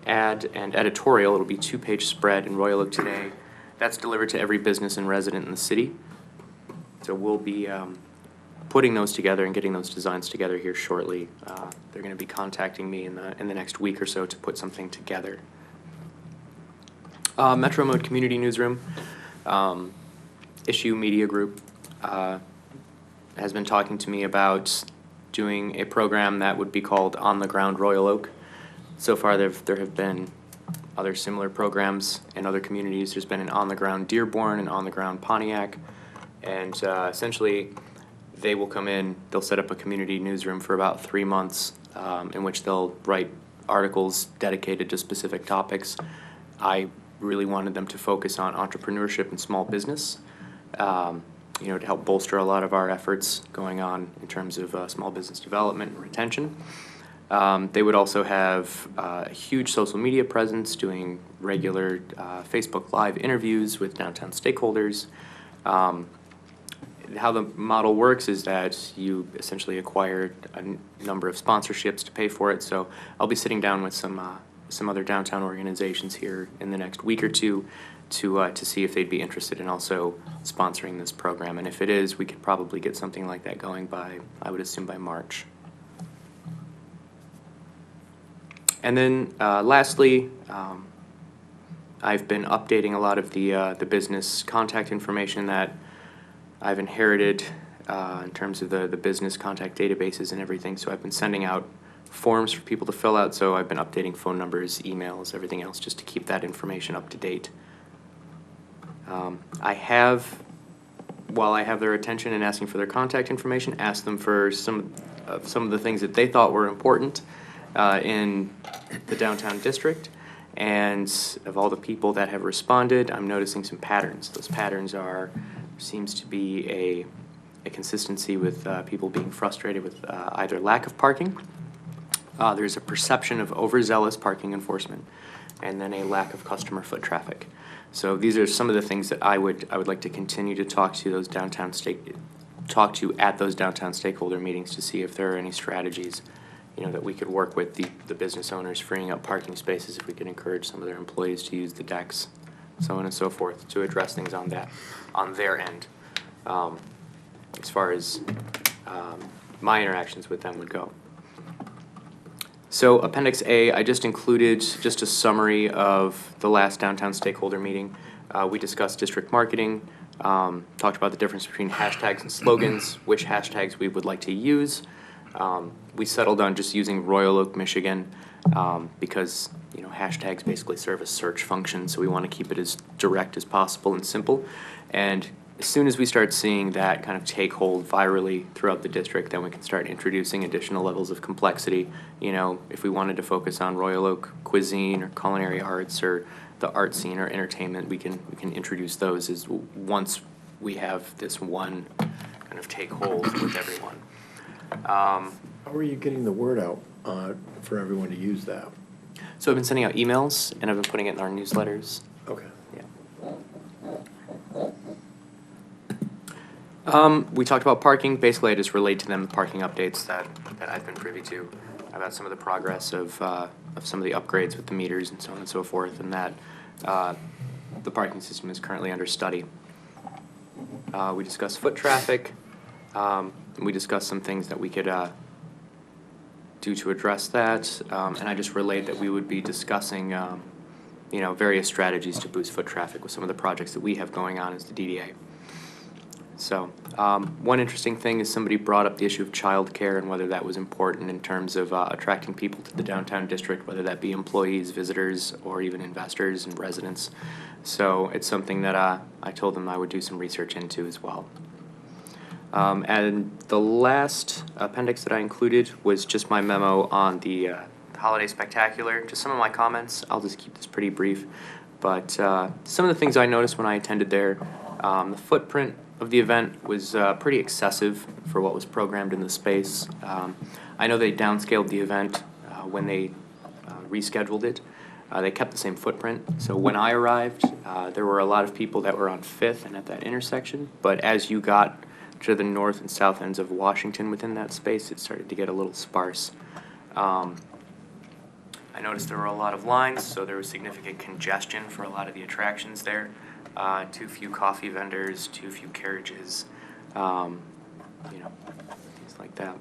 ad and editorial. It'll be 2-page spread in Royal Oak Today. That's delivered to every business and resident in the city. So we'll be putting those together and getting those designs together here shortly. They're going to be contacting me in the next week or so to put something together. Metro Mode Community Newsroom, Issue Media Group, has been talking to me about doing a program that would be called On the Ground Royal Oak. So far, there have been other similar programs in other communities. There's been an On the Ground Dearborn and On the Ground Pontiac. And essentially, they will come in, they'll set up a community newsroom for about 3 months, in which they'll write articles dedicated to specific topics. I really wanted them to focus on entrepreneurship and small business, you know, to help bolster a lot of our efforts going on in terms of small business development and retention. They would also have a huge social media presence, doing regular Facebook Live interviews with downtown stakeholders. How the model works is that you essentially acquire a number of sponsorships to pay for it. So I'll be sitting down with some other downtown organizations here in the next week or two to see if they'd be interested in also sponsoring this program. And if it is, we could probably get something like that going by, I would assume, by March. And then lastly, I've been updating a lot of the business contact information that I've inherited in terms of the business contact databases and everything. So I've been sending out forms for people to fill out. So I've been updating phone numbers, emails, everything else, just to keep that information up to date. While I have their attention and asking for their contact information, asked them for some of the things that they thought were important in the downtown district. And of all the people that have responded, I'm noticing some patterns. Those patterns seems to be a consistency with people being frustrated with either lack of parking, there's a perception of overzealous parking enforcement, and then a lack of customer foot traffic. So these are some of the things that I would like to continue to talk to at those downtown stakeholder meetings to see if there are any strategies, you know, that we could work with the business owners, freeing up parking spaces, if we could encourage some of their employees to use the decks, so on and so forth, to address things on their end, as far as my interactions with them would go. So Appendix A, I just included just a summary of the last downtown stakeholder meeting. We discussed district marketing, talked about the difference between hashtags and slogans, which hashtags we would like to use. We settled on just using Royal Oak, Michigan, because, you know, hashtags basically serve as search functions, so we want to keep it as direct as possible and simple. And as soon as we start seeing that kind of take hold virally throughout the district, then we can start introducing additional levels of complexity. You know, if we wanted to focus on Royal Oak cuisine or culinary arts or the art scene or entertainment, we can introduce those as once we have this one kind of take hold with everyone. How are you getting the word out for everyone to use that? So I've been sending out emails and I've been putting it in our newsletters. Okay. We talked about parking. Basically, I just relayed to them the parking updates that I've been privy to about some of the progress of some of the upgrades with the meters and so on and so forth, and that the parking system is currently under study. We discussed foot traffic. We discussed some things that we could do to address that, and I just relayed that we would be discussing you know, various strategies to boost foot traffic with some of the projects that we have going on as the DDA. So one interesting thing is somebody brought up the issue of childcare and whether that was important in terms of attracting people to the downtown district, whether that be employees, visitors, or even investors and residents. So it's something that I told them I would do some research into as well. And the last appendix that I included was just my memo on the Holiday Spectacular. Just some of my comments. I'll just keep this pretty brief. But some of the things I noticed when I attended there, the footprint of the event was pretty excessive for what was programmed in the space. I know they downscaled the event when they rescheduled it. They kept the same footprint. So when I arrived, there were a lot of people that were on 5th and at that intersection. But as you got to the north and south ends of Washington within that space, it started to get a little sparse. I noticed there were a lot of lines, so there was significant congestion for a lot of the attractions there. Too few coffee vendors, too few carriages, you know, things like that.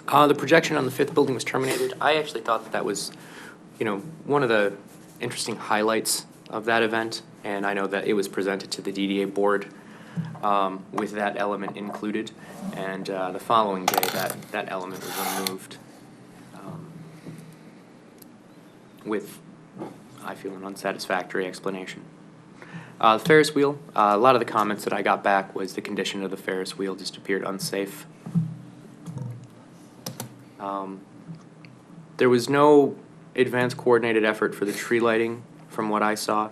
The projection on the 5th building was terminated. I actually thought that was, you know, one of the interesting highlights of that event, and I know that it was presented to the DDA board with that element included, and the following day, that element was removed with, I feel, an unsatisfactory explanation. The Ferris wheel, a lot of the comments that I got back was the condition of the Ferris wheel just appeared unsafe. There was no advanced coordinated effort for the tree lighting from what I saw.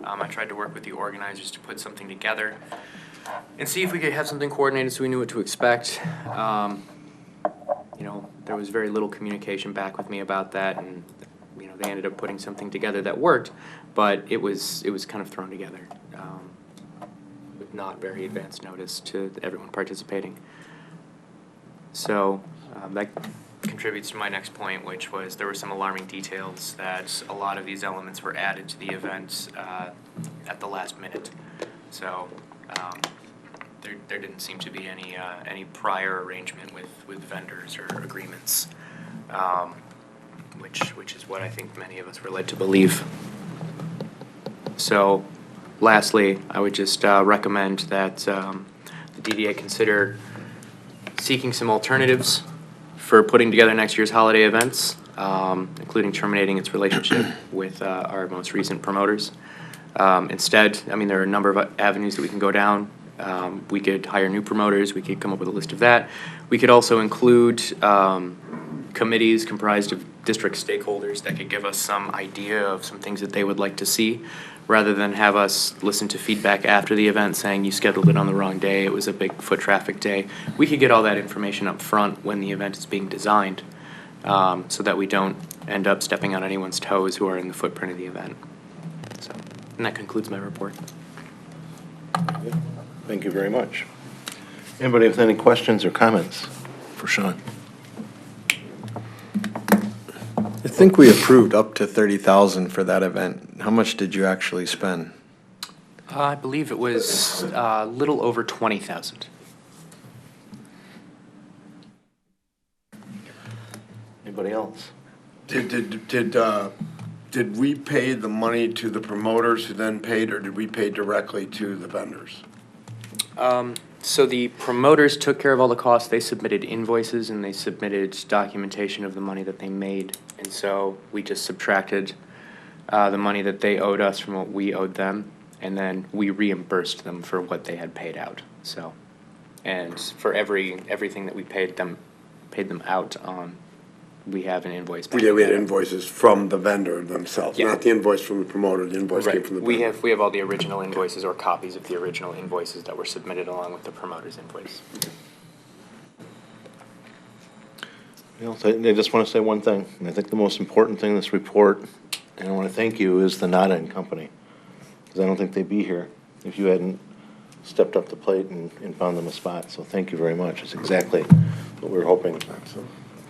I tried to work with the organizers to put something together and see if we could have something coordinated so we knew what to expect. You know, there was very little communication back with me about that, and you know, they ended up putting something together that worked, but it was kind of thrown together with not very advanced notice to everyone participating. So that contributes to my next point, which was there were some alarming details that a lot of these elements were added to the event at the last minute. So there didn't seem to be any prior arrangement with vendors or agreements, which is what I think many of us were led to believe. So lastly, I would just recommend that the DDA consider seeking some alternatives for putting together next year's holiday events, including terminating its relationship with our most recent promoters. Instead, I mean, there are a number of avenues that we can go down. We could hire new promoters. We could come up with a list of that. We could also include committees comprised of district stakeholders that could give us some idea of some things that they would like to see, rather than have us listen to feedback after the event saying you scheduled it on the wrong day, it was a big foot traffic day. We could get all that information up front when the event is being designed, so that we don't end up stepping on anyone's toes who are in the footprint of the event. So, and that concludes my report. Thank you very much. Anybody with any questions or comments for Sean? I think we approved up to 30,000 for that event. How much did you actually spend? I believe it was a little over 20,000. Anybody else? Did we pay the money to the promoters who then paid, or did we pay directly to the vendors? So the promoters took care of all the costs. They submitted invoices and they submitted documentation of the money that they made. And so we just subtracted the money that they owed us from what we owed them, and then we reimbursed them for what they had paid out. So, and for everything that we paid them out on, we have an invoice. Yeah, we had invoices from the vendor themselves, Yeah. not the invoice from the promoter. The invoice came Right. from the We vendor. have all the original invoices or copies of the original invoices that were submitted along with the promoter's invoice. You know, I just want to say one thing, and I think the most important thing in this report, and I want to thank you, is the Nada and Company. Because I don't think they'd be here if you hadn't stepped up the plate and found them a spot. So thank you very much. It's exactly what we were hoping.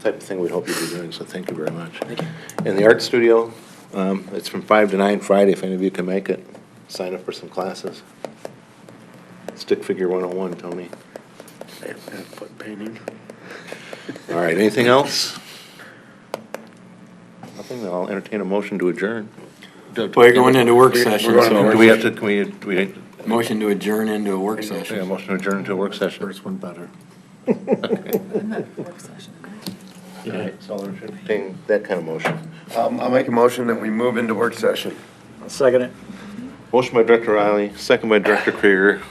Type of thing we'd hope you'd be doing, so thank you very much. Thank you. And the art studio, it's from 5 to 9 Friday, if any of you can make it. Sign up for some classes. Stick figure 101, Tony. Foot painting. All right, anything else? Nothing, then I'll entertain a motion to adjourn. We're going into work session, so Do we have to, can we, motion to adjourn into a work yeah, session. motion to adjourn to a work session? First one better. Work session. All right, so I'll entertain that kind of motion. I'll make a motion that we move into work session. I'll second it. Motion by Director Riley, second by Director Krieger.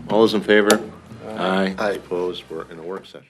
All those in favor? Aye. Aye. Opposed? We're in a work session.